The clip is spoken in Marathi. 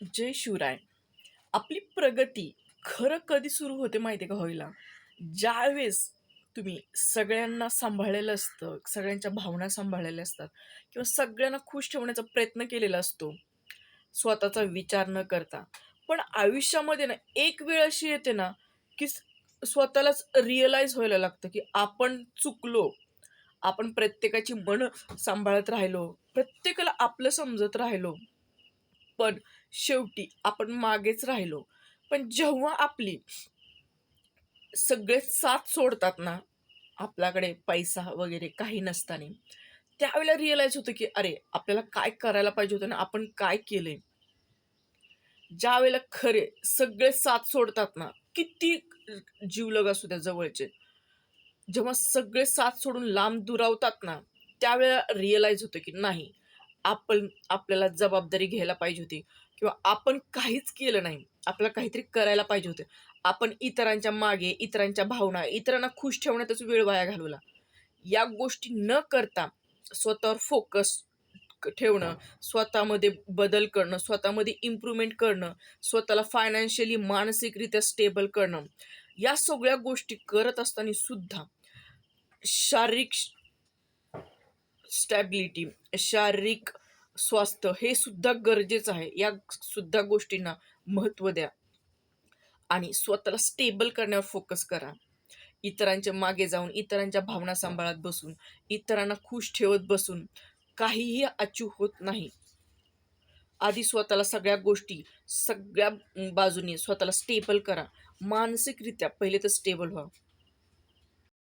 जय शिवराय. आपली प्रगती खरं कधी सुरू होते माहिती आहे का होईला? ज्यावेळेस तुम्ही सगळ्यांना सांभाळलेलं असतं, सगळ्यांच्या भावना सांभाळलेल्या असतात किंवा सगळ्यांना खुश ठेवण्याचा प्रयत्न केलेला असतो, स्वतःचा विचार न करता. पण आयुष्यामध्ये ना, एक वेळ अशी येते ना, की स्वतःलाच रिअलाईज व्हायला लागतं, की आपण चुकलो. आपण प्रत्येकाची मनं सांभाळत राहिलो, प्रत्येकाला आपलं समजत राहिलो. पण शेवटी आपण मागेच राहिलो. पण जेव्हा आपली सगळेच साथ सोडतात ना, आपल्याकडे पैसा वगैरे काही नसताना, त्यावेळेला रिअलाईज होतं, की अरे, आपल्याला काय करायला पाहिजे होतं ना, आपण काय केलंय? ज्यावेळेला खरे सगळे साथ सोडतात ना, किती जीवलग असू द्या जवळचे, जेव्हा सगळे साथ सोडून लांब दुरावतात ना, त्यावेळेला रिअलाईज होतं, की नाही, आपण आपल्याला जबाबदारी घ्यायला पाहिजे होती किंवा आपण काहीच केलं नाही. आपल्याला काहीतरी करायला पाहिजे होतं. आपण इतरांच्या मागे, इतरांच्या भावना, इतरांना खुश ठेवण्यातच वेळ वाया घालवला. या गोष्टी न करता स्वतःवर फोकस ठेवणं, स्वतःमध्ये बदल करणं, स्वतःमध्ये इम्प्रूव्हमेंट करणं, स्वतःला फायनान्शियली, मानसिकरित्या स्टेबल करणं, या सगळ्या गोष्टी करत असताना सुद्धा शारीरिक स्टॅबिलिटी, शारीरिक स्वास्थ्य हे सुद्धा गरजेचं आहे. या सुद्धा गोष्टींना महत्त्व द्या आणि स्वतःला स्टेबल करण्यावर फोकस करा. इतरांच्या मागे जाऊन, इतरांच्या भावना सांभाळत बसून, इतरांना खुश ठेवत बसून काहीही अचीव्ह होत नाही. आधी स्वतःला सगळ्या गोष्टी, सगळ्या बाजूनी स्वतःला स्टेबल करा. मानसिकरित्या पहिले तर स्टेबल व्हा.